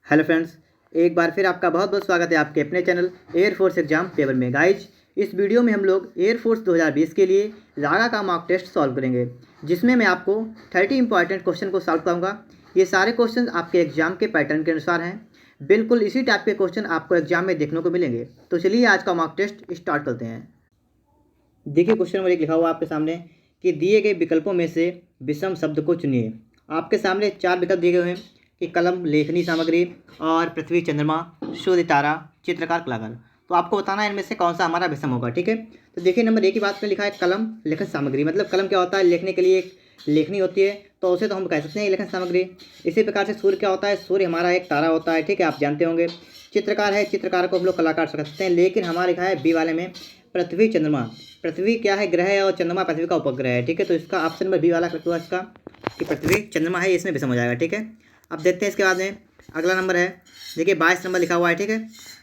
Hello friends, एक बार फिर आपका बहुत बहुत स्वागत है आपके अपने चैनल एयरफोर्स एग्जाम पेपर में। गाइज, इस वीडियो में हम लोग एयरफोर्स 2020 के लिए लागा का मॉक टेस्ट सॉल्व करेंगे, जिसमें मैं आपको 30 इंपॉर्टेंट क्वेश्चन को सॉल्व करूँगा। ये सारे क्वेश्चन आपके एग्जाम के पैटर्न के अनुसार हैं। बिल्कुल इसी टाइप के क्वेश्चन आपको एग्जाम में देखने को मिलेंगे। तो चलिए आज का मॉक टेस्ट स्टार्ट करते हैं। देखिए, क्वेश्चन नंबर 1 लिखा हुआ आपके सामने कि दिए गए विकल्पों में से विषम शब्द को चुनिए। आपके सामने 4 विकल्प दिए गए हैं कि कलम, लेखनी सामग्री और पृथ्वी, चंद्रमा, सूर्य, तारा, चित्रकार, कलाकार। तो आपको बताना है इनमें से कौन सा हमारा विषम होगा। ठीक है, तो देखिए नंबर 1 की बात में लिखा है कलम, लेखन सामग्री। मतलब कलम क्या होता है? लिखने के लिए एक लेखनी होती है, तो उसे तो हम कह सकते हैं लेखन सामग्री। इसी प्रकार से सूर्य क्या होता है? सूर्य हमारा एक तारा होता है। ठीक है, आप जानते होंगे। चित्रकार है, चित्रकार को हम लोग कलाकार सकते हैं। लेकिन हमारा लिखा है बी वाले में पृथ्वी, चंद्रमा। पृथ्वी क्या है? ग्रह है, और चंद्रमा पृथ्वी का उपग्रह है। ठीक है, तो इसका ऑप्शन नंबर बी वाला करेक्ट हुआ इसका कि पृथ्वी, चंद्रमा है, इसमें विषम हो जाएगा। ठीक है, अब देखते हैं इसके बाद में अगला नंबर है। देखिए 22 नंबर लिखा हुआ है। ठीक है,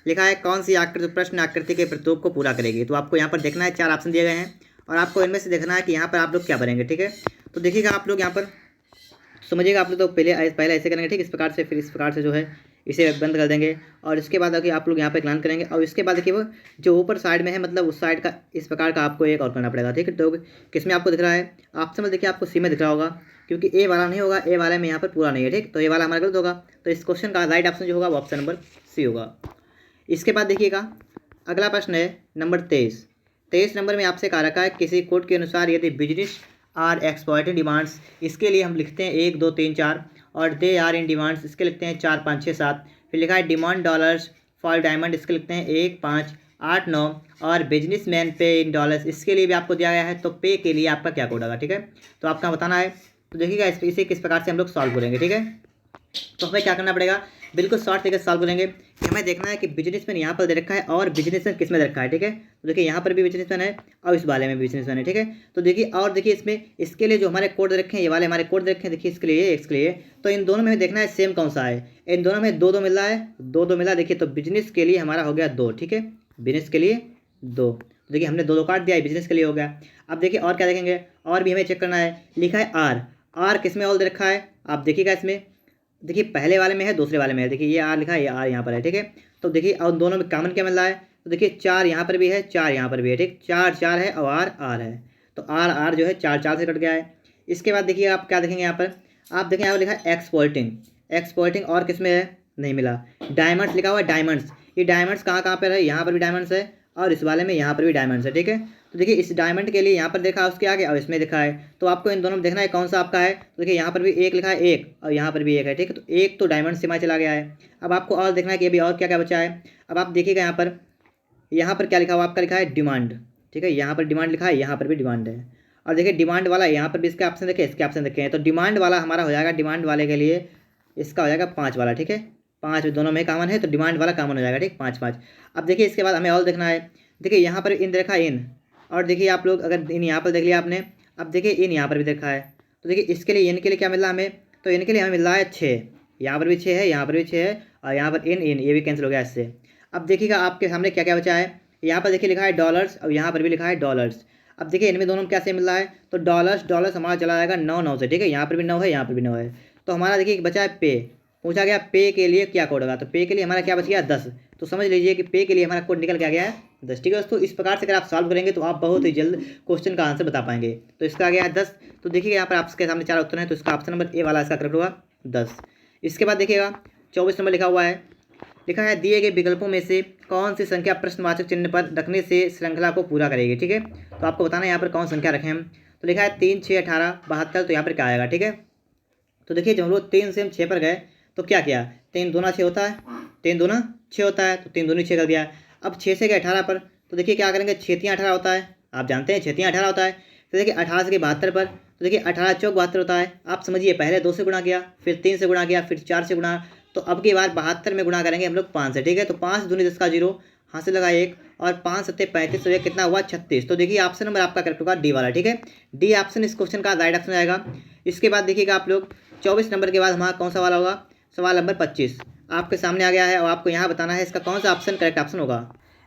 लिखा है कौन सी आकृति प्रश्न आकृति के प्रतीक को पूरा करेगी। तो आपको यहाँ पर देखना है, 4 ऑप्शन दिए गए हैं और आपको इनमें से देखना है कि यहाँ पर आप लोग क्या भरेंगे। ठीक है, तो देखिएगा आप लोग यहाँ पर समझिएगा। आप लोग तो पहले ऐसे करेंगे। ठीक, इस प्रकार से, फिर इस प्रकार से जो है इसे बंद कर देंगे और इसके बाद आके आप लोग यहाँ पे ग्लान करेंगे और इसके बाद देखिए वो जो ऊपर साइड में है, मतलब उस साइड का इस प्रकार का आपको एक और करना पड़ेगा। ठीक है, तो किस में आपको दिख रहा है? ऑप्शन में देखिए आपको सी में दिख रहा होगा, क्योंकि ए वाला नहीं होगा, ए वाले में यहाँ पर पूरा नहीं है। ठीक, तो ए वाला हमारा गलत होगा। तो इस क्वेश्चन का राइट ऑप्शन जो होगा वो ऑप्शन नंबर सी होगा। इसके बाद देखिएगा अगला प्रश्न है नंबर 23 नंबर में आपसे कहा रखा है किसी कोड के अनुसार यदि बिजनेस आर एक्सपोर्टेड डिमांड्स, इसके लिए हम लिखते हैं 1 2 3 4, और दे आर इन डिमांड्स, इसके लिखते हैं 4 5 6 7। फिर लिखा है डिमांड डॉलर्स फॉर डायमंड, इसके लिखते हैं 1 5 8 9, और बिजनेस मैन पे इन डॉलर्स, इसके लिए भी आपको दिया गया है। तो पे के लिए आपका क्या कोड होगा? ठीक है, तो आपका बताना है। तो देखिएगा इसे किस प्रकार से हम लोग सॉल्व करेंगे। ठीक है, तो हमें क्या करना पड़ेगा? बिल्कुल शॉर्ट तरीके से सॉल्व करेंगे कि हमें देखना है कि बिजनेसमैन यहाँ पर दे रखा है और बिजनेसमैन किस में दे रखा है। ठीक है, तो देखिए यहाँ पर भी बिजनेसमैन है और इस वाले में भी बिजनेसमैन है। ठीक है, तो देखिए और देखिए इसमें इसके लिए जो हमारे कोड दे रखे हैं, ये वाले हमारे कोड दे रखे हैं। देखिए इसके लिए, इसके लिए, तो इन दोनों में देखना है सेम कौन सा है। इन दोनों में 2 2 मिल रहा है, 2 2 मिला। देखिए तो बिजनेस के लिए हमारा हो गया 2। ठीक है, बिजनेस के लिए 2। तो देखिए हमने 2 2 काट दिया, बिजनेस के लिए हो गया। अब देखिए और क्या देखेंगे, और भी हमें चेक करना है। लिखा है आर, आर किस में और दे रखा है? आप देखिएगा इसमें, देखिए पहले वाले में है, दूसरे वाले में है। देखिए ये आर लिखा है, ये आर यहाँ पर है। ठीक है, तो देखिए और दोनों में कॉमन क्या मिल रहा है? तो देखिए 4 यहाँ पर भी है, 4 यहाँ पर भी है। ठीक, 4 4 है और आर आर है, तो आर आर जो है 4 4 से कट गया है। इसके बाद देखिए आप क्या देखेंगे यहाँ पर, आप देखें यहाँ पर लिखा है एक्सपोर्टिंग, एक्सपोर्टिंग और किस में है? नहीं मिला। डायमंड्स लिखा हुआ है, डायमंड्स। ये डायमंड्स कहाँ कहाँ पर है? यहाँ पर भी डायमंड्स है और इस वाले में यहाँ पर भी डायमंड्स है। ठीक है, तो देखिए इस डायमंड के लिए यहाँ पर देखा उसके आगे और इसमें दिखा है, तो आपको इन दोनों में देखना है कौन सा आपका है। तो देखिए यहाँ पर भी 1 लिखा है, 1, और यहाँ पर भी 1 है। ठीक है, तो 1 तो डायमंड से चला गया है। अब आपको और देखना है कि अभी और क्या क्या बचा है। अब आप देखिएगा यहाँ पर क्या लिखा हुआ आपका? लिखा है डिमांड। ठीक है, यहाँ पर डिमांड लिखा है, यहाँ पर भी डिमांड है, और देखिए डिमांड वाला यहाँ पर भी इसके ऑप्शन देखे, इसके ऑप्शन देखे हैं। तो डिमांड वाला हमारा हो जाएगा, डिमांड वाले के लिए इसका हो जाएगा 5 वाला। ठीक है, 5 दोनों में कॉमन है, तो डिमांड वाला कॉमन हो जाएगा। ठीक, 5 5। अब देखिए इसके बाद हमें और देखना है। देखिए यहाँ पर इन देखा इन, और देखिए आप लोग अगर इन यहाँ पर देख लिया आपने, अब देखिए इन यहाँ पर भी देखा है। तो देखिए इसके लिए, इन के लिए क्या मिल रहा है हमें? तो इनके लिए हमें मिल रहा है 6, यहाँ पर भी 6 है, यहाँ पर भी 6 है, और यहाँ पर इन ये भी कैंसिल हो गया इससे। अब देखिएगा आपके सामने क्या क्या बचा है। यहाँ पर देखिए लिखा है डॉलर्स और यहाँ पर भी लिखा है डॉलर्स। अब देखिए इनमें दोनों में कैसे मिल रहा है? तो डॉलर्स डॉलर्स हमारा चला जाएगा 9 9 से। ठीक है, यहाँ पर भी 9 है, यहाँ पर भी 9 है। तो हमारा देखिए बचा है पे। पूछा गया पे के लिए क्या कोड होगा, तो पे के लिए हमारा क्या बच गया? 10। तो समझ लीजिए कि पे के लिए हमारा कोड निकल के आ गया है 10। ठीक है दोस्तों, इस प्रकार से अगर आप सॉल्व करेंगे तो आप बहुत ही जल्द क्वेश्चन का आंसर बता पाएंगे। तो इसका आ गया है 10। तो देखिए यहाँ पर आपके सामने 4 उत्तर हैं, तो इसका ऑप्शन नंबर ए वाला इसका करेक्ट होगा 10। इसके बाद देखिएगा 24 नंबर लिखा हुआ है। लिखा है दिए गए विकल्पों में से कौन सी संख्या प्रश्नवाचक चिन्ह पर रखने से श्रृंखला को पूरा करेगी। ठीक है, तो आपको बताना है यहाँ पर कौन संख्या रखें हम। तो लिखा है 3 6 18 72, तो यहाँ पर क्या आएगा? ठीक है, तो देखिए जब हम लोग 3 से हम 6 पर गए तो क्या किया? 3 दूना 6 होता है, 3 दूना 6 होता है, तो 3 दूनी 6 कर दिया। अब 6 से गए 18 पर, तो देखिए क्या करेंगे? 6 3 18 होता है, आप जानते हैं 6 3 18 होता है। तो देखिए 18 से 72 पर, तो देखिए 18 चौक 72 होता है। आप समझिए पहले 2 से गुणा किया, फिर 3 से गुणा किया, फिर 4 से गुणा, तो अब की बार 72 में गुणा करेंगे हम लोग 5 से। ठीक है, तो 5 दूनी 10 का 0, हाथ से लगा 1, और 5 7 35, तो कितना हुआ? 36। तो देखिए ऑप्शन नंबर आपका करेक्ट होगा डी वाला। ठीक है, डी ऑप्शन इस क्वेश्चन का राइट ऑप्शन आएगा। इसके बाद देखिएगा आप लोग 24 नंबर के बाद हमारा कौन सा वाला होगा? सवाल नंबर 25 आपके सामने आ गया है और आपको यहाँ बताना है इसका कौन सा ऑप्शन करेक्ट ऑप्शन होगा।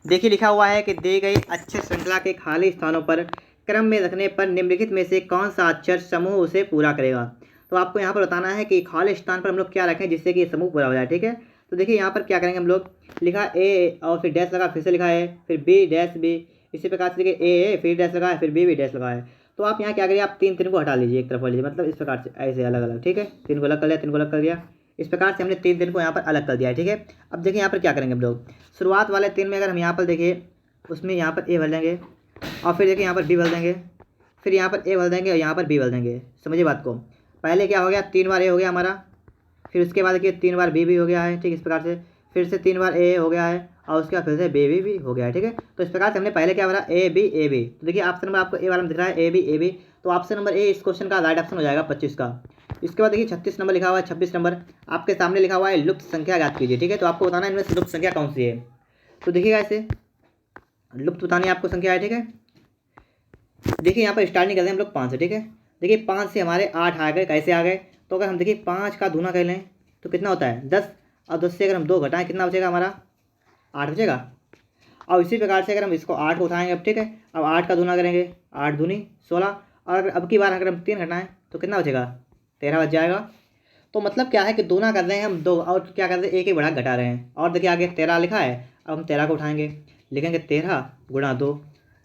देखिए लिखा हुआ है कि दी गई अक्षर श्रृंखला के खाली स्थानों पर क्रम में रखने पर निम्नलिखित में से कौन सा अक्षर समूह उसे पूरा करेगा। तो आपको यहाँ पर बताना है कि खाली स्थान पर हम लोग क्या रखें जिससे कि समूह पूरा हो जाए। ठीक है, तो देखिए यहाँ पर क्या करेंगे हम लोग, लिखा ए और फिर डैश लगा, फिर से लिखा है, फिर बी डैश बी, इसी प्रकार से देखिए ए फिर डैश लगा है, फिर बी डैश लगा है। तो आप यहाँ क्या करिए, आप तीन को हटा लीजिए, एक तरफ लीजिए, मतलब इस प्रकार से ऐसे अलग अलग, ठीक है। तीन को अलग कर लिया, तीन को अलग कर दिया, इस प्रकार से हमने तीन को यहाँ पर अलग कर दिया है, ठीक है। अब देखिए यहाँ पर क्या करेंगे हम लोग, शुरुआत वाले तीन में अगर हम यहाँ पर देखिए, उसमें यहाँ पर ए भर देंगे और फिर देखिए यहाँ पर बी भर देंगे, फिर यहाँ पर ए भर देंगे और यहाँ पर बी भर देंगे। समझिए बात को, पहले क्या हो गया, 3 बार ए हो गया हमारा, फिर उसके बाद देखिए 3 बार बी भी हो गया है, ठीक। इस प्रकार से फिर से 3 बार ए हो गया है और उसके बाद फिर से बी भी हो गया है, ठीक है। तो इस प्रकार से हमने पहले क्या भरा, ए बी। तो देखिए ऑप्शन नंबर आपको ए वाला में दिख रहा है ए बी, तो ऑप्शन नंबर ए इस क्वेश्चन का राइट ऑप्शन हो जाएगा 25 का। इसके बाद देखिए 36 नंबर लिखा हुआ है, 26 नंबर आपके सामने लिखा हुआ है लुप्त संख्या ज्ञात कीजिए, ठीक है। तो आपको बताना है इनमें से लुप्त संख्या कौन सी है। तो देखिएगा ऐसे लुप्त बतानी है आपको संख्या है, ठीक है। देखिए यहाँ पर स्टार्टिंग करते हैं हम लोग 5 से, ठीक है। देखिए 5 से हमारे 8 आ गए, कैसे आ गए, तो अगर हम देखिए 5 का दूना कर लें तो कितना होता है 10, और 10 से अगर हम 2 घटाएं कितना बचेगा हमारा 8 बचेगा। और इसी प्रकार से अगर हम इसको 8 को उठाएंगे अब, ठीक है, अब 8 का दूना करेंगे, 8 दूनी 16, और अब की बार अगर हम 3 घटाएं तो कितना बचेगा 13 बच जाएगा। तो मतलब क्या है कि दूना कर रहे हैं हम 2 और क्या कर रहे हैं, एक ही बढ़ा घटा रहे हैं। और देखिए आगे 13 लिखा है, अब हम 13 को उठाएंगे, लिखेंगे 13 गुणा 2,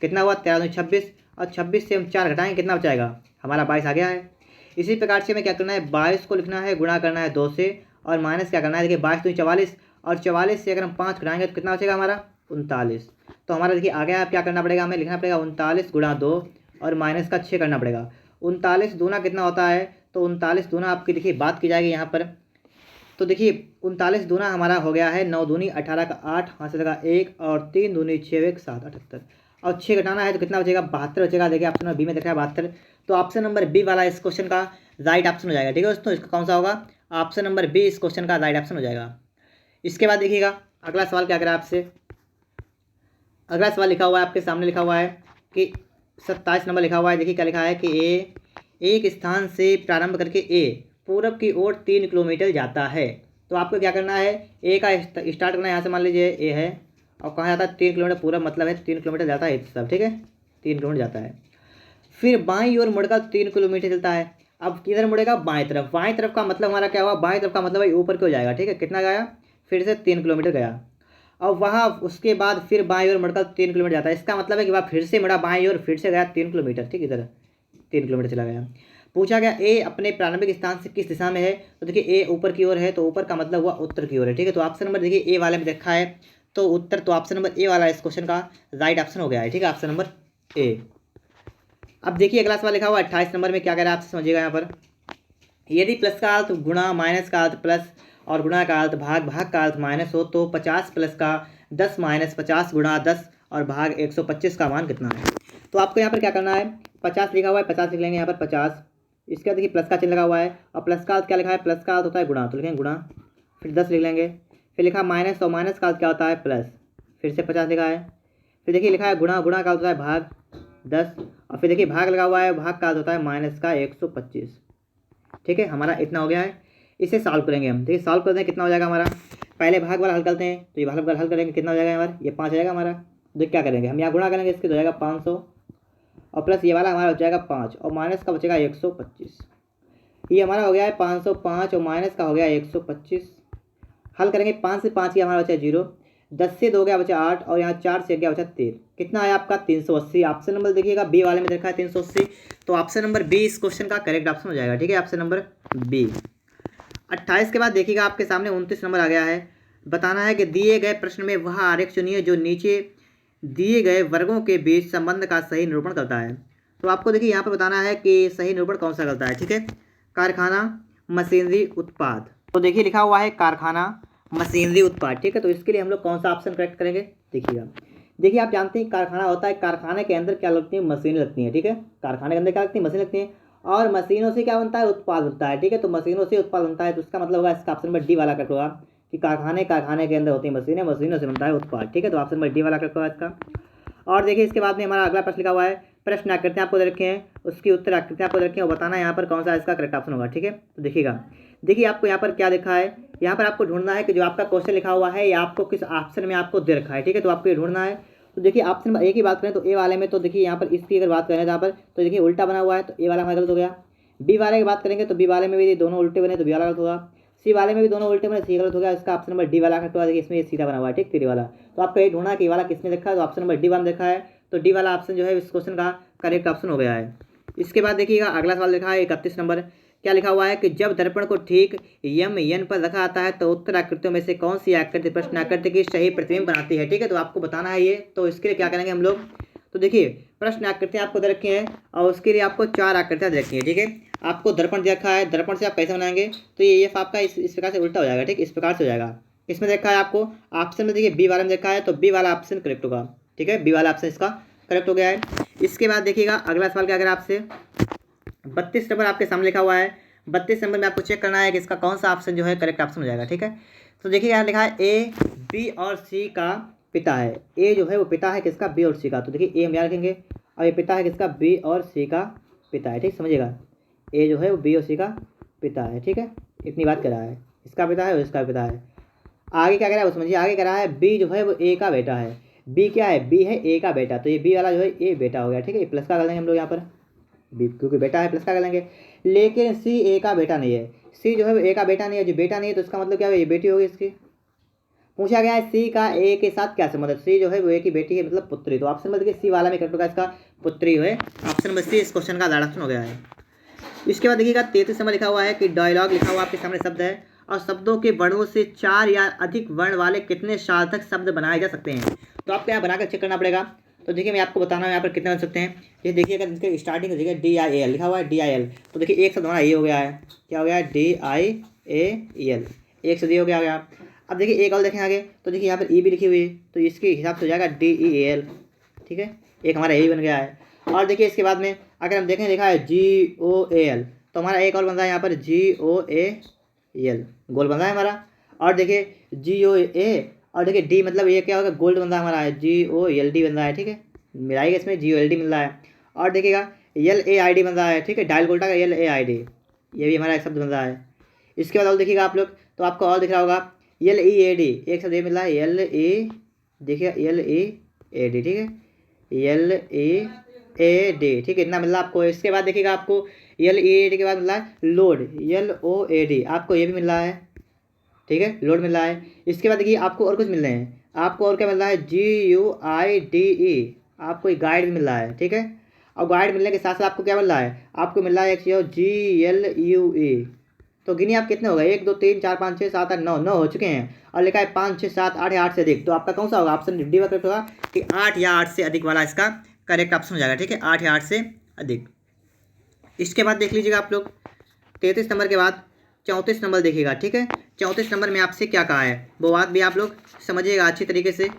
कितना हुआ 13 दूनी 26, और 26 से हम 4 घटाएंगे कितना बचाएगा हमारा 22 आ गया है। इसी प्रकार से हमें क्या करना है, 22 को लिखना है, गुणा करना है 2 से, और माइनस क्या करना है, देखिए 22 दूनी 44, और 44 से अगर हम 5 घटाएंगे तो कितना बचेगा हमारा 39। तो हमारा देखिए आ गया, अब क्या करना पड़ेगा, हमें लिखना पड़ेगा 39 गुणा 2 और माइनस का 6 करना पड़ेगा। 39 दूना कितना होता है, तो 39 दूना आपकी देखिए बात की जाएगी यहाँ पर। तो देखिए 39 दूना हमारा हो गया है 9 दूनी 18 का 8, हाथ से लगा 1, और 3 दूनी 6 1 7 78, और 6 घटाना है तो कितना बचेगा 72 बचेगा। देखिए ऑप्शन नंबर बी में देखा है 72, तो ऑप्शन नंबर बी वाला इस क्वेश्चन का राइट ऑप्शन हो जाएगा, ठीक है दोस्तों। इसका कौन सा होगा, ऑप्शन नंबर बी इस क्वेश्चन का राइट ऑप्शन हो जाएगा। इसके बाद देखिएगा अगला सवाल क्या करा आपसे, अगला सवाल लिखा हुआ है आपके सामने, लिखा हुआ है कि 27 नंबर लिखा हुआ है। देखिए क्या लिखा है कि ए एक स्थान से प्रारंभ करके ए पूरब की ओर 3 किलोमीटर जाता है। तो आपको क्या करना है, ए का स्टार्ट करना है, यहाँ से मान लीजिए ए है, और कहाँ जाता है 3 किलोमीटर, पूरब मतलब है 3 किलोमीटर जाता है सब, ठीक है, 3 किलोमीटर जाता है। फिर बाईं ओर मुड़कर 3 किलोमीटर चलता है। अब किधर मुड़ेगा, बाएं तरफ। बाएं तरफ का मतलब हमारा क्या हुआ, बाएं तरफ का मतलब है ऊपर क्यों जाएगा, ठीक है। कितना गया, फिर से 3 किलोमीटर गया। और वहाँ उसके बाद फिर बाईं ओर मुड़कर 3 किलोमीटर जाता है, इसका मतलब है कि वह फिर से मुड़ा बाईं ओर, फिर से गया 3 किलोमीटर, ठीक, इधर 3 किलोमीटर चला गया। पूछा गया ए अपने प्रारंभिक स्थान से किस दिशा में है, तो देखिए ए ऊपर की ओर है, तो ऊपर का मतलब हुआ उत्तर की ओर है, ठीक है। तो ऑप्शन नंबर देखिए ए वाले में देखा है तो उत्तर, तो ऑप्शन नंबर ए वाला इस क्वेश्चन का राइट ऑप्शन हो गया है, ठीक है, ऑप्शन नंबर ए। अब देखिए अगला सवाल लिखा हुआ 28 नंबर में, क्या कह रहा है आपसे समझिएगा यहाँ पर, यदि प्लस का अर्थ गुणा, माइनस का अर्थ प्लस, और गुणा का अर्थ भाग, भाग का अर्थ माइनस हो, तो 50 प्लस का 10 माइनस 50 गुणा 10 और भाग 125 का मान कितना है। तो आपको यहाँ पर क्या करना है, 50 लिखा हुआ है, 50 लिख लेंगे यहाँ पर 50, इसके बाद देखिए प्लस का चिन्ह लगा हुआ है, और प्लस का अर्थ क्या लिखा है, प्लस का अर्थ होता है गुणा, तो लिखेंगे गुणा, फिर 10 लिख लेंगे, फिर लिखा माइनस, और माइनस का अर्थ क्या होता है प्लस, फिर से 50 लिखा है, फिर देखिए लिखा है गुणा, गुणा का अर्थ होता है भाग 10, और फिर देखिए भाग लगा हुआ है, भाग का अर्थ होता है माइनस का 125, ठीक है। हमारा इतना हो गया है, इसे सॉल्व करेंगे हम। देखिए सॉल्व करते हैं कितना हो जाएगा हमारा, पहले भाग वाला हल करते हैं, तो ये भाग वाला हल करेंगे कितना हो जाएगा हमारा, ये 5 हो जाएगा हमारा। देख क्या करेंगे हम, यहाँ गुणा करेंगे, इसके हो जाएगा 500, और प्लस ये वाला हमारा हो जाएगा 5, और माइनस का बचेगा 125। ये हमारा हो गया है 505, और माइनस का हो गया 125। हल करेंगे 5 से 5 की हमारा बचा 0, 10 से 2 गया बचा 8, और यहाँ 4 से गया बचा 13, कितना है आपका 380। ऑप्शन नंबर देखिएगा बी वाले में देखा है 380, तो ऑप्शन नंबर बी इस क्वेश्चन का करेक्ट ऑप्शन हो जाएगा, ठीक है, ऑप्शन नंबर बी। 28 के बाद देखिएगा आपके सामने 29 नंबर आ गया है। बताना है कि दिए गए प्रश्न में वह आरेख चुनिए जो नीचे दिए गए वर्गों के बीच संबंध का सही निरूपण करता है। तो आपको देखिए यहाँ पर बताना है कि सही निरूपण कौन सा करता है, ठीक है। कारखाना, मशीनरी, उत्पाद। तो देखिए लिखा हुआ है कारखाना, मशीनरी, उत्पाद, ठीक है। तो इसके लिए हम लोग कौन सा ऑप्शन करेक्ट करेंगे, देखिएगा। देखिए आप जानते हैं कारखाना होता है, कारखाने के अंदर क्या लगती है, मशीनें लगती हैं, ठीक है। कारखाने के अंदर क्या लगती है, मशीन लगती हैं, और मशीनों से क्या बनता है, उत्पाद बनता है, ठीक है। तो मशीनों से उत्पाद बनता है, तो इसका मतलब होगा इसका ऑप्शन नंबर डी वाला करेक्ट होगा कि कारखाने के अंदर होती है मशीनें, मशीनों से बनता है उत्पाद, ठीक है। तो ऑप्शन नंबर डी वाला करेक्ट होगा इसका। और देखिए इसके बाद में हमारा अगला प्रश्न लिखा हुआ है, प्रश्न आकृतियाँ आपको दे रखे हैं, उसकी उत्तर आकृतियाँ आपको दे रखे हैं, और बताना है यहाँ पर कौन सा इसका करेक्ट ऑप्शन होगा, ठीक है। तो देखिएगा, देखिए आपको यहाँ पर क्या लिखा है, यहाँ पर आपको ढूंढना है कि जो आपका क्वेश्चन लिखा हुआ है या आपको किस ऑप्शन में आपको दे रखा है, ठीक है। तो आपको ये ढूंढना है। तो देखिए ऑप्शन नंबर ए की बात करें तो ए वाले में, तो देखिए यहाँ पर इसकी अगर बात करें यहाँ पर, तो देखिए उल्टा बना हुआ है, तो ए वाला हमारा गलत हो गया। बी वाले की बात करेंगे तो बी वाले में भी दोनों उल्टे बने, तो बी वाला गलत होगा। सी वाले में भी दोनों उल्टे में, सी गलत हो गया, इसका ऑप्शन नंबर डी वाला करेक्ट होगा। देखिए इसमें ये सीधा बना हुआ है, ठीक, 3 वाला। तो आपको ये ढूंढना कि ये वाला किसमें देखा है, तो ऑप्शन नंबर डी वाला देखा है, तो डी वाला ऑप्शन जो है इस क्वेश्चन का करेक्ट ऑप्शन हो गया है। इसके बाद देखिएगा अगला सवाल लिखा है 31 नंबर। क्या लिखा हुआ है कि जब दर्पण को ठीक यम एन पर रखा आता है तो उत्तर आकृतियों में से कौन सी आकृति प्रश्न आकृति की सही प्रतिबिंब बनाती है, ठीक है। तो आपको बताना है ये, तो इसके लिए क्या करेंगे हम लोग, तो देखिए प्रश्न आकृतियाँ आपको दे रखी हैं और उसके लिए आपको 4 आकृतियाँ दे रखी है, ठीक है। आपको दर्पण दे रखा है, दर्पण से आप कैसे बनाएंगे, तो ये आपका इस प्रकार से उल्टा हो जाएगा, ठीक, इस प्रकार से हो जाएगा। इसमें देखा है आपको ऑप्शन में, देखिए बी वाला में देखा है, तो बी वाला ऑप्शन करेक्ट होगा, ठीक है, बी वाला ऑप्शन इसका करेक्ट हो गया है। इसके बाद देखिएगा अगला सवाल क्या, अगर आपसे 32 नंबर आपके सामने लिखा हुआ है, 32 नंबर में आपको चेक करना है कि इसका कौन सा ऑप्शन जो है करेक्ट ऑप्शन हो जाएगा, ठीक है। तो देखिए यहाँ लिखा है ए बी और सी का पिता है, ए जो है वो पिता है किसका, बी और सी का। तो देखिए ए हम याद रखेंगे, और ये पिता है किसका, बी और सी का पिता है, ठीक, समझिएगा, ए जो है वो बी और सी का पिता है, ठीक है, इतनी बात कर रहा है, इसका पिता है और इसका पिता है। आगे क्या कह रहा है वो समझिए, आगे कह रहा है बी जो है वो ए का बेटा है, बी क्या है, बी है ए का बेटा, तो ये बी वाला जो है ए बेटा हो गया, ठीक है, प्लस का कर लेंगे हम लोग यहाँ पर, बी क्योंकि बेटा है प्लस का कर लेंगे। लेकिन सी ए का बेटा नहीं है, सी जो है वो ए का बेटा नहीं है, जो बेटा नहीं है तो इसका मतलब क्या है, ये बेटी होगी इसकी। पूछा गया है सी का ए के साथ क्या संबंध है, सी जो है वो ए की बेटी है मतलब पुत्री, तो ऑप्शन नंबर सी वाला में करेक्ट होगा, इसका पुत्री है, ऑप्शन नंबर सी इस क्वेश्चन का ऑप्शन हो गया है। इसके बाद देखिएगा 33 नंबर लिखा हुआ है कि डायलॉग लिखा हुआ आपके सामने शब्द है और शब्दों के वर्णों से 4 या अधिक वर्ण वाले कितने सार्थक शब्द बनाए जा सकते हैं। तो आपको यहाँ बनाकर चेक करना पड़ेगा। तो देखिए मैं आपको बताना हूँ यहाँ पर कितने बन सकते हैं। ये देखिए अगर इसके स्टार्टिंग देखिए DIAL लिखा हुआ है, DIL, तो देखिए एक शब्द हमारा ये हो गया है, क्या हो गया है, DIAL, एक शब्द ये हो गया। अब देखिए एक और देखें आगे, तो देखिए यहाँ पर ई भी लिखी हुई है, तो इसके हिसाब से हो जाएगा DEAL, ठीक है, एक हमारा यही बन गया है। और देखिए इसके बाद में अगर हम देखें लिखा है GOAL, तो हमारा एक और बन रहा है यहाँ पर GOAL, गोल बन रहा है हमारा। और देखिए GOA, और देखिए डी मतलब ये क्या होगा, गोल्ड बन रहा है हमारा, GOLD बन रहा है, ठीक है, मिलाइएगा इसमें GOLD मिल रहा है। और देखिएगा LAID बन रहा है, ठीक है, डायल गोल्डा का LAID, ये भी हमारा एक शब्द बन रहा है। इसके बाद और देखिएगा आप लोग, तो आपको और दिख रहा होगा LEAD, एक शब्द ये मिल रहा है LE, देखिए LEAD, ठीक है, LEAD, ठीक है, इतना मिल रहा है आपको। इसके बाद देखिएगा आपको LEAD के बाद मिल रहा है लोड, LOAD, आपको ये भी मिल रहा है, ठीक है, लोड मिल रहा है। इसके बाद देखिए आपको और कुछ मिल रहे हैं, आपको और क्या मिल रहा है, GUIDE, आपको एक गाइड भी मिल रहा है, ठीक है। और गाइड मिलने के साथ साथ आपको क्या मिल रहा है, आपको मिल रहा है एक GLUE। तो गिनिए आप कितने हो गए, 1 2 3 4 5 6 7 8 9 हो चुके हैं, और लिखा है 5 6 7 8 8 से अधिक। तो आपका कौन सा होगा, ऑप्शन डी करेक्ट होगा कि 8 या 8 से अधिक वाला इसका करेक्ट ऑप्शन हो जाएगा, ठीक है, 8 या 8 से अधिक। इसके बाद देख लीजिएगा आप लोग 33 नंबर के बाद 34 नंबर देखिएगा, ठीक है। 34 नंबर में आपसे क्या कहा है वो बात भी आप लोग समझिएगा अच्छी तरीके से।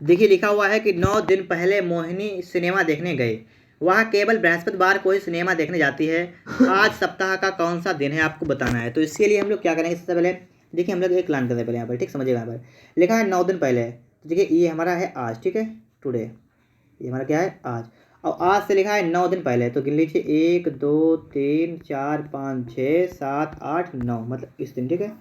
देखिए लिखा हुआ है कि 9 दिन पहले मोहिनी सिनेमा देखने गए, वह केवल बृहस्पतिवार को ही सिनेमा देखने जाती है, आज सप्ताह का कौन सा दिन है आपको बताना है। तो इसके लिए हम लोग क्या करेंगे, सबसे पहले देखिए हम लोग एक लाइन करते हैं पहले यहाँ पर, ठीक, समझिएगा। यहाँ पर लिखा है 9 दिन पहले, तो देखिए ये हमारा है आज, ठीक है, टुडे, ये हमारा क्या है आज, और आज से लिखा है 9 दिन पहले, तो गिन लीजिए 1 2 3 4 5 6 7 8 9, मतलब इस दिन, ठीक है,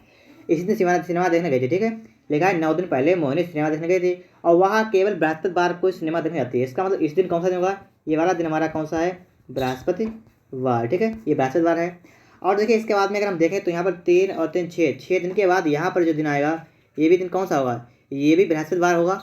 इस दिन सिनेमा देखने गई थी, ठीक है, लिखा है 9 दिन पहले मोहिनी सिनेमा देखने गई थी और वह केवल बृहस्पतिवार को सिनेमा देखने जाती है। इसका मतलब इस दिन कौन सा दिन होगा, ये वाला दिन हमारा कौन सा है, बृहस्पतिवार, ठीक है, ये बृहस्पतिवार है। और देखिए इसके बाद में अगर हम देखें तो यहाँ पर 3 और 3 6 दिन के बाद यहाँ पर जो दिन आएगा ये भी दिन कौन सा होगा, ये भी बृहस्पतिवार होगा,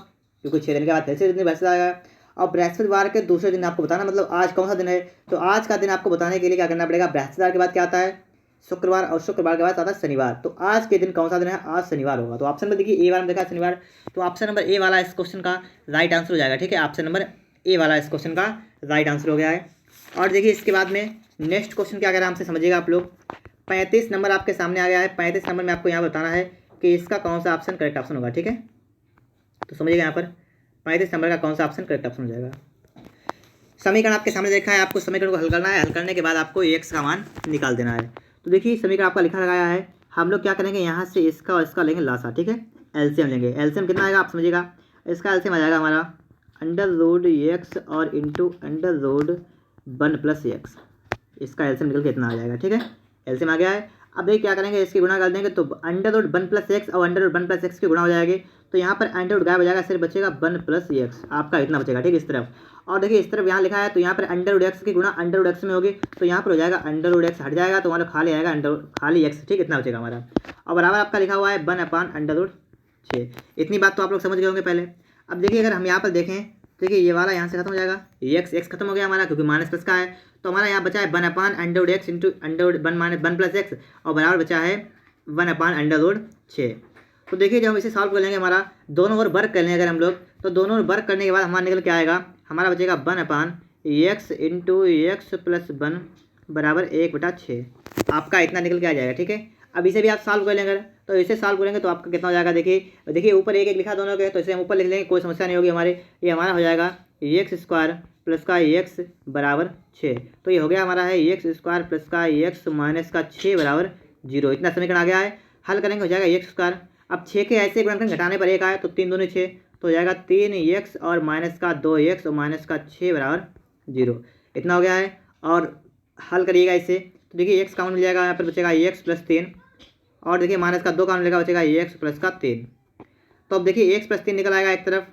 क्योंकि 6 दिन के बाद तीसरे दिन बृहस्पतिवार आएगा। और बृहस्पतिवार के दूसरे दिन आपको बताना, मतलब आज कौन सा दिन है, तो आज का दिन आपको बताने के लिए क्या करना पड़ेगा, बृहस्पतिवार के बाद क्या आता है, शुक्रवार, और शुक्रवार के बाद आता है शनिवार। तो आज के दिन कौन सा दिन है, आज शनिवार होगा। तो ऑप्शन में देखिए ए वाला में देखा शनिवार, तो ऑप्शन नंबर ए वाला इस क्वेश्चन का राइट आंसर हो जाएगा, ठीक है, ऑप्शन नंबर ए वाला इस क्वेश्चन का राइट आंसर हो गया है। और देखिए इसके बाद में नेक्स्ट क्वेश्चन क्या कह रहा है हमसे, समझिएगा आप लोग। 35 नंबर आपके सामने आ गया है। 35 नंबर में आपको यहाँ बताना है कि इसका कौन सा ऑप्शन करेक्ट ऑप्शन होगा, ठीक है। तो समझिएगा यहाँ पर 35 नंबर का कौन सा ऑप्शन करेक्ट ऑप्शन हो जाएगा। समीकरण आपके सामने देखा है, आपको समीकरण को हल करना है, हल करने के बाद आपको x का मान निकाल देना है। तो देखिए समीकरण आपका लिखा लगाया है, हम लोग क्या करेंगे, यहाँ से इसका और इसका लेंगे लासा, ठीक है, एलसीएम लेंगे। एलसीएम कितना आएगा आप समझिएगा, इसका एलसीएम आ जाएगा हमारा √x और इंटू √1 + x, इसका एलसीएम निकल के इतना आ जाएगा, ठीक है, एलसीएम आ गया है। अब देखिए क्या करेंगे, इसकी गुणा कर देंगे तो अंडर रूट 1 + x और अंडर रूट 1 + x की गुणा हो जाएगी। तो यहाँ पर अंडर रूट गायब हो जाएगा, सिर्फ बचेगा 1 + x, आपका इतना बचेगा। ठीक है, इस तरफ। और देखिए इस तरफ यहाँ लिखा है तो यहाँ पर अंडर रूट x की गुणा अंडर रूट x में होगी, तो यहाँ पर हो जाएगा अंडर रूट x हट जाएगा, तो हमारा खाली आएगा खाली x। ठीक, इतना बचेगा हमारा। और बराबर आपका लिखा हुआ है 1/√6। इतनी बात तो आप लोग समझ गए होंगे पहले। अब देखिए अगर हम यहाँ पर देखें, देखिए ये वाला यहाँ से खत्म हो जाएगा, x खत्म हो गया हमारा, क्योंकि माइनस प्लस का है। तो हमारा यहाँ बचा है 1/√x इंटू अंडर 1 + x, और बराबर बचा है 1/√6। तो देखिए जब हम इसे सॉल्व कर लेंगे, हमारा दोनों ओर वर्क कर लेंगे अगर हम लोग, तो दोनों ओर वर्क करने के बाद हमारा निकल के आएगा, हमारा बचेगा 1/x इंटू x + 1 बराबर 1/6। आपका इतना निकल के आ जाएगा। ठीक है, अब इसे भी आप सॉल्व कर लेंगे, तो इसे सॉल्व करेंगे तो आपका कितना हो जाएगा, देखिए ऊपर एक लिखा दोनों के, तो इसे हम ऊपर लिख लेंगे, कोई समस्या नहीं होगी हमारे। ये हमारा हो जाएगा x² + का x बराबर 6। तो ये हो गया हमारा है x² + का x माइनस का 6 बराबर 0। इतना समीकरण आ गया है। हल करेंगे हो जाएगा x²। अब 6 के ऐसे गुणनखंड घटाने पर 1 आए, तो 3 दूनी 6, तो हो जाएगा 3x और माइनस का 2x और माइनस का 6 बराबर 0। इतना हो गया है। और हल करिएगा इसे, तो देखिए x काउंट मिल जाएगा, यहाँ पर बचेगा x + 3, और देखिए माइनस का 2 काउंट मिलेगा, बचेगा x + का 3। तो अब देखिए x + 3 निकल आएगा एक तरफ,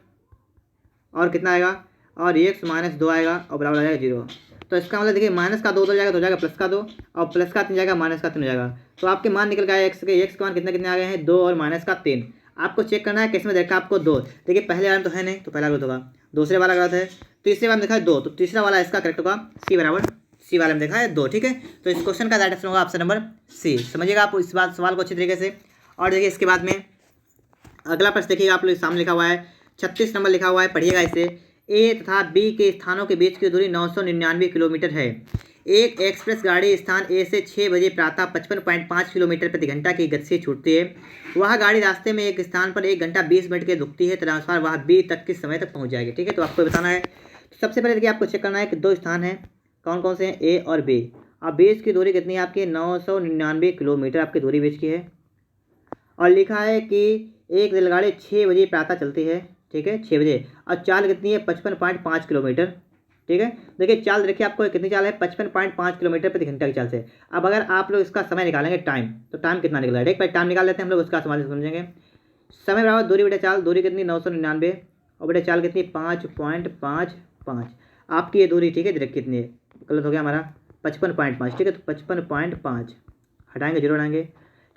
और कितना आएगा, और x - 2 आएगा, और बराबर आ जाएगा 0। तो इसका मतलब देखिए माइनस का 2 उधर जाएगा तो हो जाएगा प्लस का 2, और प्लस का 3 जाएगा, माइनस का 3 हो जाएगा। तो आपके मान निकल गए x के मान कितने कितने आ गए हैं, 2 और माइनस का 3। आपको चेक करना है किस में देखा आपको 2। देखिए पहले वाला तो है नहीं, तो पहला गलत होगा, दूसरे वाला गलत है, तीसरे वाला में देखा है 2, तो तीसरा वाला इसका करेक्ट होगा, सी बराबर, सी वाले में देखा है 2। ठीक है, तो इस क्वेश्चन का राइट आंसर होगा ऑप्शन नंबर सी। समझिएगा आप इस बात सवाल को अच्छी तरीके से। और देखिए इसके बाद में अगला प्रश्न देखिएगा, आप लोग सामने लिखा हुआ है 36 नंबर लिखा हुआ है, पढ़िएगा इसे। ए तथा बी के स्थानों के बीच की दूरी 999 किलोमीटर है। एक एक्सप्रेस गाड़ी स्थान ए से 6 बजे प्रातः 55.5 किलोमीटर प्रति घंटा की गति से छूटती है। वह गाड़ी रास्ते में एक स्थान पर 1 घंटा 20 मिनट की रुकती है, तदनुसार वह बी तक किस समय तक पहुंच जाएगी। ठीक है, तो आपको बताना है। तो सबसे पहले देखिए आपको चेक करना है कि 2 स्थान हैं, कौन कौन से हैं, ए और बी। अब बीच की दूरी कितनी है आपकी, 999 किलोमीटर आपकी दूरी बीच की है। और लिखा है कि एक रेलगाड़ी 6 बजे प्रातः चलती है। ठीक है, 6 बजे, और चाल कितनी है, 55.5 किलोमीटर। ठीक है, देखिए चाल देखिए आपको कितनी चाल है, 55.5 किलोमीटर प्रति घंटा की चाल से। अब अगर आप लोग इसका समय निकालेंगे टाइम, तो टाइम कितना निकल रहा है, एक टाइम निकाल लेते हैं हम लोग, उसका सवाल समझेंगे। समय बराबर दूरी बटे चाल, दूरी कितनी 999 और बटे चाल कितनी 5.55 आपकी ये दूरी। ठीक है, डायरेक्ट कितनी है, गलत हो गया हमारा 55.5। ठीक है, तो 55.5 हटाएंगे, 0 हटाएंगे।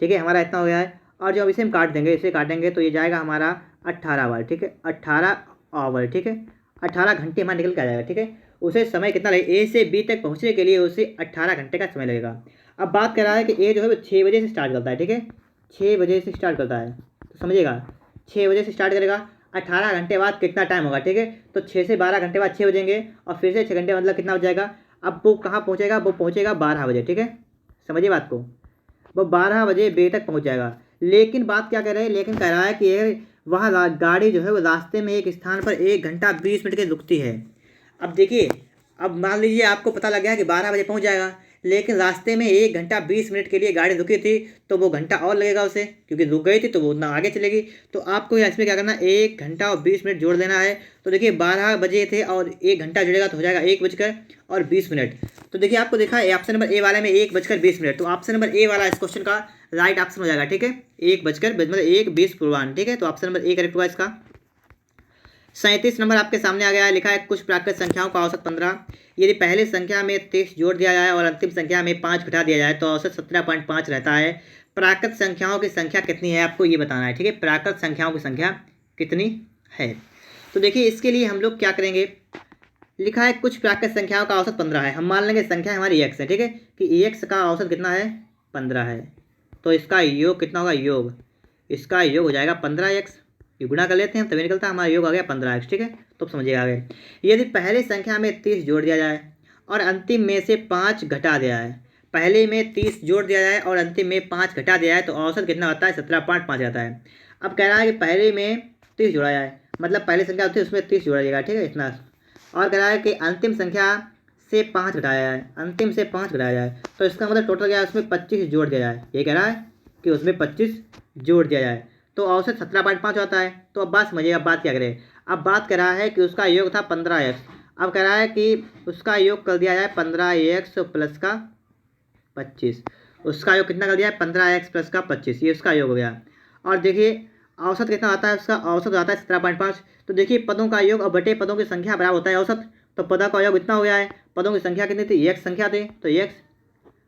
ठीक है, हमारा इतना हो गया है। और जब इसे हम काट देंगे, इसे काटेंगे तो ये जाएगा हमारा 18 आवर। ठीक है, 18 आवर। ठीक है, 18 घंटे हमारा निकल के आ जाएगा। ठीक है, उसे समय कितना लगेगा, ए से बी तक पहुंचने के लिए उसे 18 घंटे का समय लगेगा। अब बात कर रहा है कि ए जो है वो 6 बजे से स्टार्ट करता है। ठीक है, 6 बजे से स्टार्ट करता है, तो समझिएगा 6 बजे से स्टार्ट करेगा, 18 घंटे बाद कितना टाइम होगा। ठीक है, तो 6 से 12 घंटे बाद 6 बजेंगे, और फिर से 6 घंटे मतलब कितना हो जाएगा। अब वो कहाँ पहुँचेगा, वो पहुँचेगा 12 बजे। ठीक है, समझिए बात को, वो 12 बजे बे तक पहुँच जाएगा। लेकिन बात क्या कह रहे हैं, लेकिन कह रहा है कि वह गाड़ी जो है वो रास्ते में एक स्थान पर 1 घंटा 20 मिनट की रुकती है। अब देखिए, अब मान लीजिए आपको पता लग गया कि 12 बजे पहुंच जाएगा, लेकिन रास्ते में 1 घंटा 20 मिनट के लिए गाड़ी रुकी थी, तो वो घंटा और लगेगा उसे, क्योंकि रुक गई थी तो वो उतना आगे चलेगी। तो आपको इसमें क्या करना है, 1 घंटा और 20 मिनट जोड़ देना है। तो देखिए 12 बजे थे और 1 घंटा जुड़ेगा तो हो जाएगा 1:20। तो देखिए आपको देखा है ऑप्शन नंबर ए वाले में 1:20। तो ऑप्शन नंबर ए वाला इस क्वेश्चन का राइट ऑप्शन हो जाएगा। ठीक है, 1:20 पूर्वाह्न। ठीक है, तो ऑप्शन नंबर ए करेक्ट होगा इसका। 37 नंबर आपके सामने आ गया है, लिखा है कुछ प्राकृत संख्याओं का औसत 15। यदि पहली संख्या में 23 जोड़ दिया जाए और अंतिम संख्या में 5 घटा दिया जाए तो औसत 17.5 रहता है। प्राकृत संख्याओं की संख्या कितनी है आपको ये बताना है। ठीक है, प्राकृत संख्याओं की संख्या कितनी है। तो देखिए इसके लिए हम लोग क्या करेंगे, लिखा है कुछ प्राकृत संख्याओं का औसत 15 है। हम मान लेंगे संख्या हमारी x है। ठीक है, कि x का औसत कितना है, 15 है। तो इसका योग कितना होगा, योग, इसका योग हो जाएगा 15x। ये गुणा कर लेते हैं तभी निकलता है, हमारा योग आ गया 15x। ठीक है, तो समझिएगा आगे। यदि पहले संख्या में 30 जोड़ दिया जाए और अंतिम में से 5 घटा दिया जाए, पहले में 30 जोड़ दिया जाए और अंतिम में 5 घटा दिया जाए तो औसत कितना होता है, 17.5 आता है। अब कह रहा है कि पहले में 30 जोड़ा जाए, मतलब पहले संख्या होती है उसमें 30 जोड़ा जाएगा। ठीक है, इतना। और कह रहा है कि अंतिम संख्या से 5 घटाया जाए, अंतिम से 5 घटाया जाए, तो इसका मतलब टोटल क्या है, उसमें 25 जोड़ दिया जाए। ये कह रहा है कि उसमें 25 जोड़ दिया जाए तो औसत 17.5 होता है। तो अब बात समझिए, अब बात क्या करें। अब बात कर रहा है कि उसका योग था 15x। अब कह रहा है कि उसका योग कर दिया जाए 15x प्लस का 25। उसका योग कितना कर दिया है 15x प्लस का 25, ये उसका योग हो गया। और देखिए औसत कितना आता है, उसका औसत आता है 17.5। तो देखिए पदों का योग और बटे पदों की संख्या बराबर होता है औसत। तो पदों का योग इतना हो गया है, पदों की संख्या कितनी थी, x संख्या थी, तो x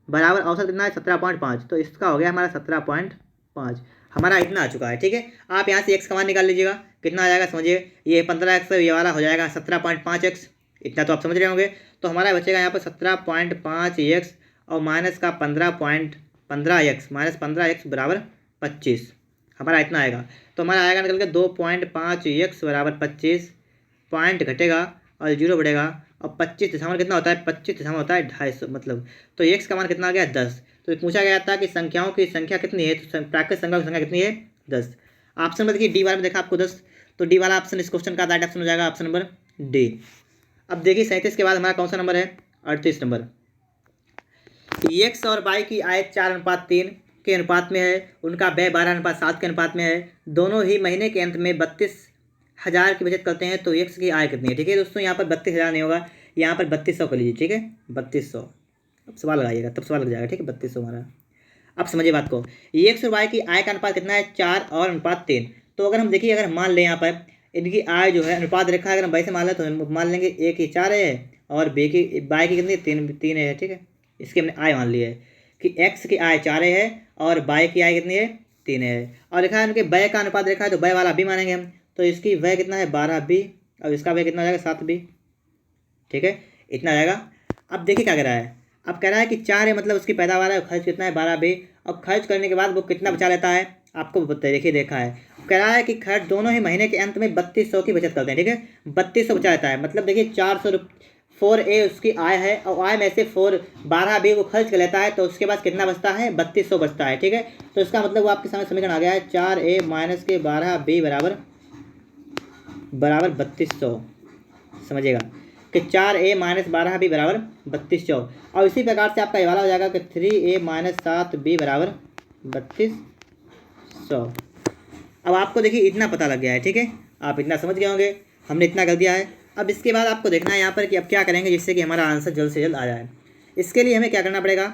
बराबर औसत कितना है 17.5। तो इसका हो गया हमारा 17.5, हमारा इतना आ चुका है। ठीक है, आप यहाँ से x का मान निकाल लीजिएगा, कितना आ जाएगा समझिए, ये 15x ये वाला हो जाएगा 17.5x, इतना तो आप समझ रहे होंगे। तो हमारा बचेगा यहाँ पर 17.5x और माइनस का 15x माइनस 15x बराबर 25, हमारा इतना आएगा। तो हमारा आएगा निकल के 2.5x बराबर 25, पॉइंट घटेगा और जीरो बढ़ेगा, और 25 दिशामान कितना होता है, 25 दिशामान होता है 250 मतलब। तो x का मान कितना आ गया 10। तो पूछा गया था कि संख्याओं की संख्या कितनी है, तो प्राकृतिक संख्याओं की संख्या कितनी है 10। ऑप्शन में देखिए डी वाला में देखा आपको 10, तो डी वाला ऑप्शन इस क्वेश्चन का राइट ऑप्शन हो जाएगा ऑप्शन नंबर डी। अब देखिए 37 के बाद हमारा कौन सा नंबर है, 38 नंबर। x और y की आय 4:3 के अनुपात में है, उनका व्यय 12:7 के अनुपात में है, दोनों ही महीने के अंत में 32,000 की बचत करते हैं, तो x की आय कितनी है। ठीक है दोस्तों, यहाँ पर 32,000 नहीं होगा, यहाँ पर 3200 कर लीजिए। ठीक है 3200, अब सवाल लगाइएगा तब सवाल लग जाएगा। ठीक है 3200 हमारा। अब समझिए बात को, x और y की आय का अनुपात कितना है 4 और अनुपात 3। तो अगर हम देखिए, अगर हम मान लें यहाँ पर इनकी आय जो है अनुपात रेखा अगर हम वैसे मान लें तो हम मान लेंगे a की 4 है और y की कितनी 3 है। ठीक है, इसकी हमने आय मान ली है कि x की आय 4 है और y की आय कितनी है 3 है, और लिखा है उनके व्यय का अनुपात रेखा है तो व्यय वाला b मानेंगे हम। तो इसकी व्यय कितना है 12b और इसका व्यय कितना हो जाएगा 7b। ठीक है, इतना आ जाएगा। अब देखिए क्या कह रहा है, अब कह रहा है कि 4 है मतलब उसकी पैदावार है, खर्च कितना है 12b, और खर्च करने के बाद वो कितना बचा लेता है आपको देखिए देखा है। कह रहा है कि खर्च दोनों ही महीने के अंत में 3200 की बचत करते हैं। ठीक है 3200 बचा लेता है, मतलब देखिए 400 4a उसकी आय है और आय में से 12b वो खर्च कर लेता है, तो उसके बाद कितना बचता है 3200 बचता है। ठीक है, तो इसका मतलब वो आपके सामने समीकरण आ गया है 4a माइनस के 12b बराबर 3200। समझिएगा कि 4a माइनस 12b बराबर 3200, और इसी प्रकार से आपका ये वाला हो जाएगा कि 3a माइनस 7b बराबर 3200। अब आपको देखिए इतना पता लग गया है। ठीक है, आप इतना समझ गए होंगे, हमने इतना कर दिया है। अब इसके बाद आपको देखना है यहाँ पर कि अब क्या करेंगे जिससे कि हमारा आंसर जल्द से जल्द आ जाए। इसके लिए हमें क्या करना पड़ेगा,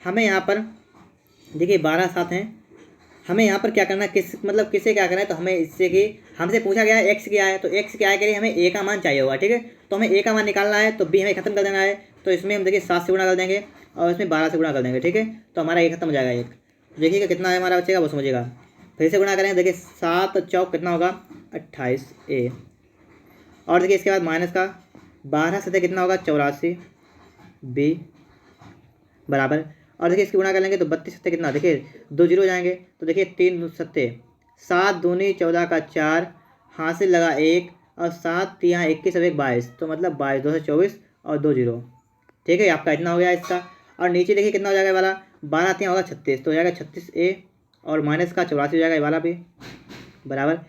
हमें यहाँ पर देखिए 12 7 हैं, हमें यहाँ पर क्या करना है, किसे क्या करना है, तो हमें इससे कि हमसे पूछा गया है एक्स की आय है, तो एक्स की आय के लिए हमें ए का मान चाहिए होगा। ठीक है, तो हमें ए का मान निकालना है, तो बी हमें खत्म कर देना है, तो इसमें हम देखिए 7 से गुणा कर देंगे और इसमें 12 से गुणा कर देंगे। ठीक है, तो हमारा ए खत्म हो जाएगा। एक देखिएगा कितना है हमारा बचेगा वो समझिएगा, फिर से गुणा करेंगे, देखिए 7 चौक कितना होगा 28a, और देखिए इसके बाद माइनस का 12 सतह कितना होगा 84b बराबर, और देखिए इसकी गुणा कर लेंगे तो 32 सत्ते कितना, देखिए 2 जीरो हो जाएंगे, तो देखिए 3 सत्ते 7 दूनी 14 का 4, हासिल लगा 1 और 7 यहाँ 21 और 1 22, तो मतलब 22 2 से 24 और 2 जीरो। ठीक है, आपका इतना हो गया इसका, और नीचे देखिए कितना हो जाएगा वाला 12 3 होगा 36, तो हो जाएगा 36a और माइनस का 84 हो जाएगा ये वाला भी बराबर,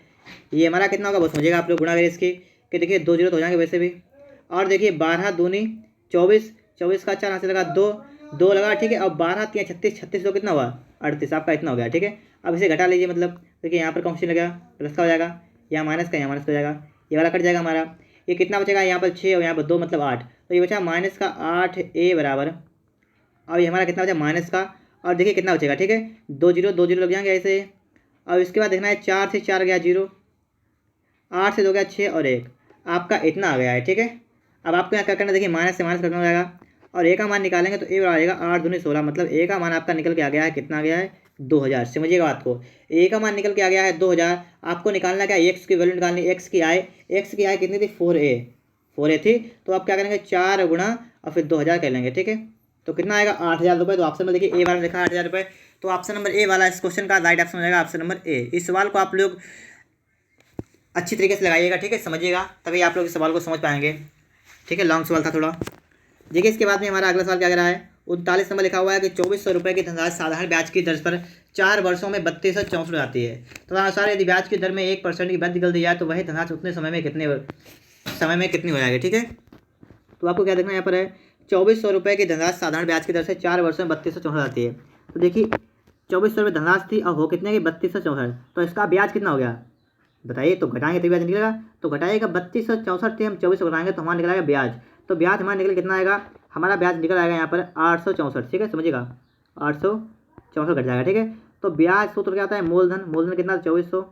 ये हमारा कितना होगा वो समझिएगा आप लोग गुणा करें इसकी कि देखिए 2 जीरो तो हो जाएंगे वैसे भी, और देखिए 12 दूनी 24 24 का 4 हासिल लगा 2 लगा। ठीक है, अब 12 3 36 36 तो कितना हुआ 38, आपका इतना हो गया। ठीक है, अब इसे घटा लीजिए, मतलब देखिए यहाँ पर कॉन्स्टेंट लगेगा प्लस का हो जाएगा, यहाँ माइनस का यहाँ माइनस हो जाएगा, ये वाला कट जाएगा हमारा, ये कितना बचेगा यहाँ पर 6 और यहाँ पर 2 मतलब 8, तो ये बचा माइनस का 8a बराबर, और ये हमारा कितना बचा माइनस का, और देखिए कितना बचेगा। ठीक है, 2 जीरो लग जाएंगे ऐसे, और इसके बाद देखना है 4 से 4 गया 0, 8 से 2 गया 6 और 1, आपका इतना आ गया है। ठीक है, अब आपको यहाँ क्या करना है, देखिए माइनस से माइनस करना हो जाएगा और ए का मान निकालेंगे तो ए बराबर आएगा 8 दूनी 16, मतलब ए का मान आपका निकल के आ गया है, कितना आ गया है 2000। समझिएगा बात को, ए का मान निकल के आ गया है 2000, आपको निकालना क्या एक्स की वैल्यू निकालनी, एक्स की आय कितनी थी 4a थी, तो आप क्या करेंगे 4 गुणा और फिर 2000 कर लेंगे। ठीक है, तो कितना आएगा 8000 रुपये, तो ऑप्शन में देखिए ए वाला लिखा 8000 रुपये, तो ऑप्शन नंबर ए वाला इस क्वेश्चन का राइट ऑप्शन हो जाएगा ऑप्शन नंबर ए। इस सवाल को आप लोग अच्छी तरीके से लगाइएगा। ठीक है, समझिएगा तभी आप लोग इस सवाल को समझ पाएंगे। ठीक है, लॉन्ग सवाल था थोड़ा। देखिए इसके बाद में हमारा अगला सवाल क्या कह रहा है, 39 नंबर लिखा हुआ है कि 2400 रुपये की धनराशि साधारण ब्याज की दर पर 4 वर्षों में 3264 आती है, तो अनुसार यदि ब्याज की दर में 1% की वृद्धि कर दी जाए तो वही धनराशि उतने समय में कितनी हो जाएगी। ठीक है, तो आपको क्या देखना है यहाँ पर है 2400 रुपये की धनराशि साधारण ब्याज की दर से 4 वर्षों में 3264 आती है, तो देखिए 2400 रुपये धनराशि थी और हो कितने की 3264, तो इसका ब्याज कितना हो गया बताइए, तो घटाएंगे तो ब्याज निकलेगा, तो घटाएगा 3264 थी, हम 2400 घटाएंगे तो हमारा निकलेगा ब्याज, तो ब्याज हमारा निकल कितना आएगा, हमारा ब्याज निकल आएगा यहाँ पर 864। ठीक है, समझिएगा 864 कट जाएगा। ठीक है, तो ब्याज सूत्र क्या आता है, मूलधन कितना 2400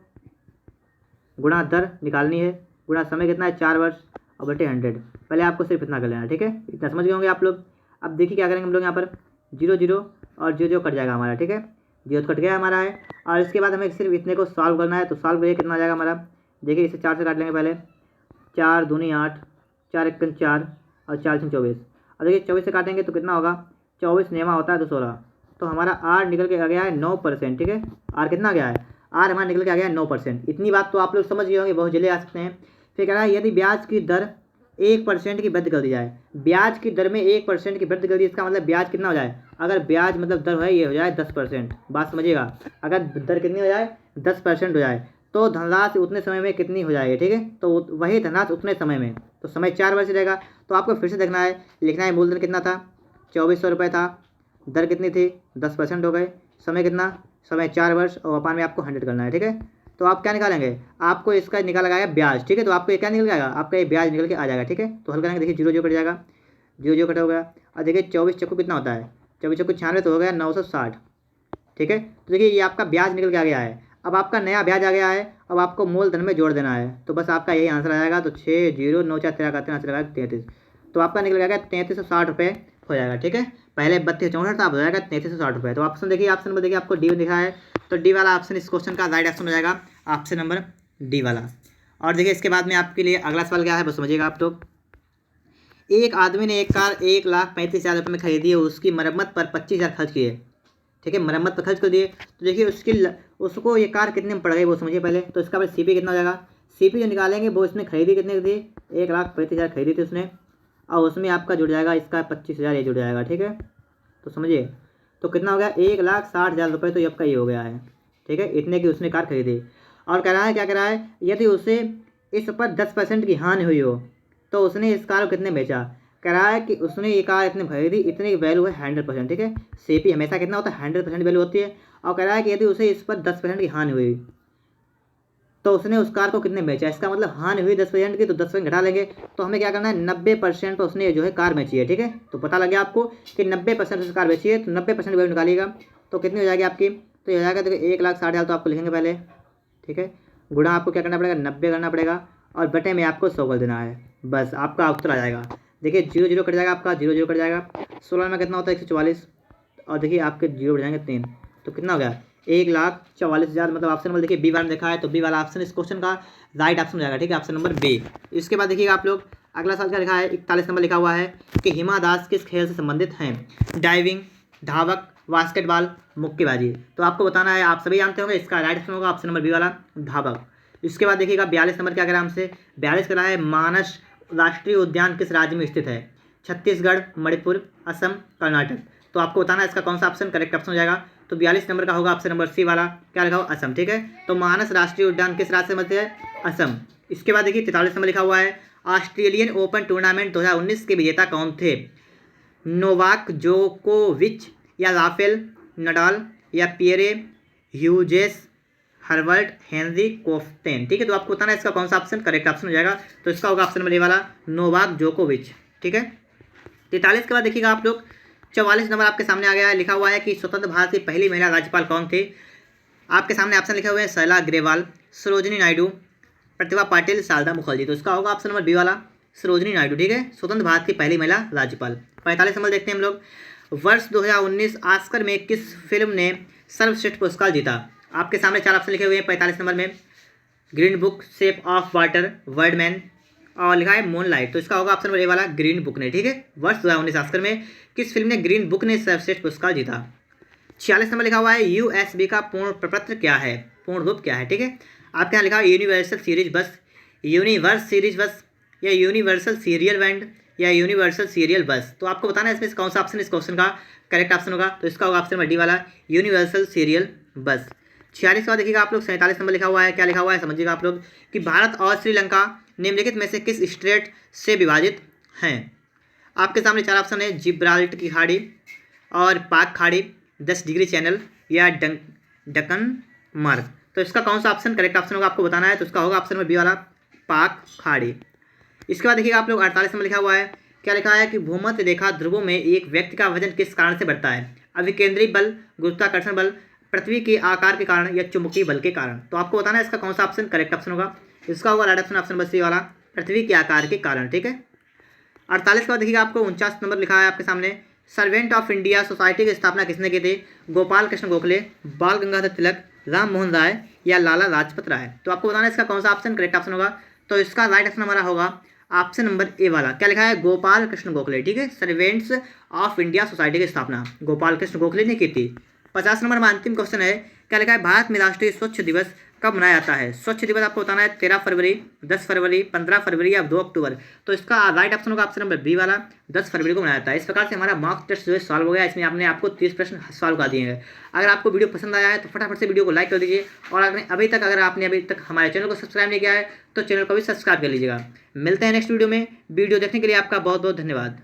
गुणा दर निकालनी है, गुणा समय कितना है 4 वर्ष और बटे 100। पहले आपको सिर्फ इतना कर लेना है। ठीक है, इतना समझ गए होंगे आप लोग। अब देखिए क्या करेंगे हम लोग, यहाँ पर 0 और 0 कट जाएगा हमारा। ठीक है, 0 कट गया हमारा है, और इसके बाद हमें सिर्फ इतने को सॉल्व करना है। तो सॉल्व करिए कितना आ जाएगा हमारा, देखिए इसे 4 से काट लेंगे पहले, 4 दूनी 8, 4 एकन 4 और 4 छन 24। और देखिए 24 से काटेंगे तो कितना होगा, 24 नेमा होता है तो 16, तो हमारा आर निकल के आ गया है 9%। ठीक है, आर कितना आ गया है, आर हमारा निकल के आ गया है 9%। इतनी बात तो आप लोग समझ गए होंगे, बहुत जल्दी आ सकते हैं। फिर कह रहा है यदि ब्याज की दर 1% की वृद्धि कर दी जाए, ब्याज की दर में 1% की वृद्धि कर दी, इसका मतलब ब्याज कितना हो जाए, अगर ब्याज मतलब दर है ये हो जाए 10%, बात समझिएगा, अगर दर कितनी हो जाए 10% हो जाए तो धनराशि उतने समय में कितनी हो जाएगी। ठीक है, तो वही धनराशि उतने समय में, तो समय 4 वर्ष रहेगा। तो आपको फिर से देखना है, लिखना है मूलधन कितना था 2400 रुपये था, दर कितनी थी 10% हो गए, समय कितना, समय 4 वर्ष और अपान में आपको 100 करना है। ठीक है, तो आप क्या निकालेंगे, आपको इसका निकाल लगाएगा ब्याज। ठीक है, तो आपको ये क्या निकल जाएगा, आपका ये ब्याज निकल के आ जाएगा। ठीक है, तो हल करेंगे, देखिए 0 कट जाएगा, 0 कट हो गया। और देखिए 24 चक्कू कितना होता है, 24 चक्कू 96 तो हो गया 960। ठीक है, तो देखिए ये आपका ब्याज निकल के आ गया है। अब आपका नया ब्याज आ गया है, अब आपको मूलधन में जोड़ देना है, तो बस आपका यही आंसर आ जाएगा। तो 6 0 9 4 13 का आंसर आएगा 33, तो आपका निकल जाएगा 3360 रुपये हो जाएगा। ठीक है, पहले 3264 था, अब हो जाएगा 3360 रुपये। तो ऑप्शन देखिए, ऑप्शन नंबर देखिए आपको डी दिखा है, तो डी वाला ऑप्शन इस क्वेश्चन का राइट ऑप्शन हो जाएगा, ऑप्शन नंबर डी वाला। और देखिए इसके बाद में आपके लिए अगला सवाल क्या है, बस समझिएगा आप लोग। एक आदमी ने एक कार 1,35,000 रुपये में खरीदी है, उसकी मरम्मत पर 25,000 खर्च किए। ठीक है, मरम्मत पर खर्च कर दिए, तो देखिए उसको ये कार कितने में पड़ गई वो समझिए पहले। तो इसका सी पी कितना हो जाएगा, सी पी जो निकालेंगे वो इसने खरीदी कितने की थी, 1,35,000 खरीदी थी उसने, और उसमें आपका जुड़ जाएगा इसका 25,000 ये जुड़ जाएगा। ठीक है, तो समझिए, तो कितना हो गया 1,60,000 रुपये, तो ये आपका ये हो गया है। ठीक है, इतने की उसने कार खरीदी। और कह रहा है, क्या कह रहा है, यदि उसे इस पर 10% की हानि हुई हो तो उसने इस कार को कितने बेचा। कह रहा है कि उसने ये कार इतने खरीदी, इतने की वैल्यू है 100%। ठीक है, सीपी हमेशा कितना होता है 100% वैल्यू होती है। और कह रहा है कि यदि उसे इस पर 10% की हानि हुई तो उसने उस कार को कितने बेचा। इसका मतलब हानि हुई 10% की, तो 10% घटा लेंगे, तो हमें क्या करना है 90% पर उसने जो है कार बेची है। ठीक है, तो पता लग गया आपको कि 90% उसने कार बेची है, तो 90% वैल्यू निकालिएगा, तो कितनी हो जाएगी आपकी, तो ये हो जाएगा देखिए 1,60,000, तो आपको लिखेंगे पहले। ठीक है, गुणा आपको क्या करना पड़ेगा 90 करना पड़ेगा, और बटे में आपको 100 कर देना है, बस आपका उत्तर आ जाएगा। देखिए 0 कट जाएगा आपका, 0 कट जाएगा, 16 में कितना होता है 144, और देखिए आपके 0 बढ़ जाएंगे 3, तो कितना हो गया 1,44,000। मतलब ऑप्शन नंबर देखिए बी वाला देखा है, तो बी वाला ऑप्शन इस क्वेश्चन का राइट ऑप्शन हो जाएगा। ठीक है, ऑप्शन नंबर बी। इसके बाद देखिएगा आप लोग अगला सवाल क्या लिखा है, 41 नंबर लिखा हुआ है कि हिमा दास किस खेल से संबंधित हैं, डाइविंग, धावक, बास्केटबॉल, मुक्केबाजी। तो आपको बताना है, आप सभी जानते होंगे, इसका राइट ऑप्शन होगा ऑप्शन नंबर बी वाला, धावक। इसके बाद देखिएगा 42 नंबर क्या करा हमसे, 42 करा है मानस राष्ट्रीय उद्यान किस राज्य में स्थित है, छत्तीसगढ़, मणिपुर, असम, कर्नाटक। तो आपको बताना है इसका कौन सा ऑप्शन करेक्ट ऑप्शन हो जाएगा। तो 42 नंबर का होगा ऑप्शन नंबर सी वाला, क्या लिखा हुआ असम। ठीक है, तो मानस राष्ट्रीय उद्यान किस राज्य में है, असम। इसके बाद देखिए 43 नंबर लिखा हुआ है, ऑस्ट्रेलियन ओपन टूर्नामेंट 2019 के विजेता कौन थे, नोवाक जोकोविच, या राफेल नडाल, या पियरे ह्यूजेस, हर्बर्ट हेनरी कोफ्टेन। ठीक है, तो आपको बताना है इसका कौन सा ऑप्शन करेक्ट ऑप्शन हो जाएगा। तो इसका होगा ऑप्शन नंबर ए वाला, नोवाक जोकोविच। ठीक है, 43 के बाद देखिएगा आप लोग 44 नंबर आपके सामने आ गया है, लिखा हुआ है कि स्वतंत्र भारत की पहली महिला राज्यपाल कौन थे। आपके सामने ऑप्शन लिखे हुए हैं शैला अग्रवाल, सरोजिनी नायडू, प्रतिभा पाटिल, शारदा मुखर्जी। तो इसका होगा ऑप्शन नंबर बी वाला, सरोजिनी नायडू। ठीक है, स्वतंत्र भारत की पहली महिला राज्यपाल। 45 नंबर देखते हैं हम लोग, वर्ष 2019 ऑस्कर में किस फिल्म ने सर्वश्रेष्ठ पुरस्कार जीता। आपके सामने 4 ऑप्शन लिखे हुए हैं 45 नंबर में, Green Book, Shape of Water, Birdman, और लिखा है मूनलाइट। तो इसका होगा ऑप्शन नंबर ए वाला, ग्रीन बुक ने। ठीक है, वर्ष 2019 ऑस्कर में किस फिल्म ने ग्रीन बुक ने सर्वश्रेष्ठ पुरस्कार जीता। 46 नंबर लिखा हुआ है, यूएसबी का पूर्ण प्रपत्र क्या है, पूर्ण रूप क्या है। ठीक है, आपके यहाँ लिखा है यूनिवर्सल सीरीज बस, यूनिवर्स सीरीज बस, या यूनिवर्सल सीरियल बैंड, या यूनिवर्सल सीरियल बस। तो आपको बताना है इसमें कौन सा ऑप्शन इस क्वेश्चन का करेक्ट ऑप्शन होगा। तो इसका होगा ऑप्शन नंबर डी वाला, यूनिवर्सल सीरियल बस। 46 का देखिएगा आप लोग 47 नंबर लिखा हुआ है, क्या लिखा हुआ है समझिएगा आप लोग, कि भारत और श्रीलंका निम्नलिखित में से किस स्ट्रेट से विभाजित हैं। आपके सामने 4 ऑप्शन है, जिब्राल्टर की खाड़ी, और पाक खाड़ी, 10 डिग्री चैनल, या डकन मार्ग। तो इसका कौन सा ऑप्शन करेक्ट ऑप्शन होगा आपको बताना है। तो इसका होगा ऑप्शन नंबर बी वाला, पाक खाड़ी। इसके बाद देखिएगा आप लोग 48 नंबर लिखा हुआ है, क्या लिखा है कि भूमध्य रेखा ध्रुवों में एक व्यक्ति का वजन किस कारण से बढ़ता है। अभिकेंद्री बल, गुरुत्वाकर्षण बल, पृथ्वी के आकार के कारण या चुंबकीय बल के कारण। तो आपको बताना है इसका कौन सा ऑप्शन करेक्ट ऑप्शन होगा। इसका होगा right option option number C वाला, पृथ्वी के आकार के कारण। ठीक है। 48 का देखिएगा आपको 49 नंबर लिखा है आपके सामने, सर्वेंट ऑफ इंडिया सोसाइटी की स्थापना किसने की थी? गोपाल कृष्ण गोखले, बाल गंगाधर तिलक, राम मोहन राय या लाला लाजपत राय। तो आपको बताना है इसका कौन सा ऑप्शन करेक्ट ऑप्शन होगा। तो इसका राइट ऑप्शन हमारा होगा ऑप्शन नंबर ए वाला, क्या लिखा है? गोपाल कृष्ण गोखले। ठीक है, सर्वेंट्स ऑफ इंडिया सोसाइटी की स्थापना गोपाल कृष्ण गोखले ने की थी। 50 नंबर में अंतिम क्वेश्चन है, क्या लिखा है? भारत में राष्ट्रीय स्वच्छ दिवस कब मनाया जाता है? स्वच्छ दिवस आपको बताना है 13 फरवरी, 10 फरवरी, 15 फरवरी या 2 अक्टूबर। तो इसका राइट ऑप्शन होगा ऑप्शन नंबर बी वाला, 10 फरवरी को मनाया जाता है। इस प्रकार से हमारा मॉक टेस्ट जो है सॉल्व हो गया। इसमें आपने आपको 30 प्रश्न सॉल्व कर दिए हैं। अगर आपको वीडियो पसंद आया है तो फटाफट से वीडियो को लाइक कर दीजिए, और अगर आपने अभी तक हमारे चैनल को सब्सक्राइब नहीं किया है तो चैनल को भी सब्सक्राइब कर लीजिएगा। मिलते हैं नेक्स्ट वीडियो में। वीडियो देखने के लिए आपका बहुत बहुत धन्यवाद।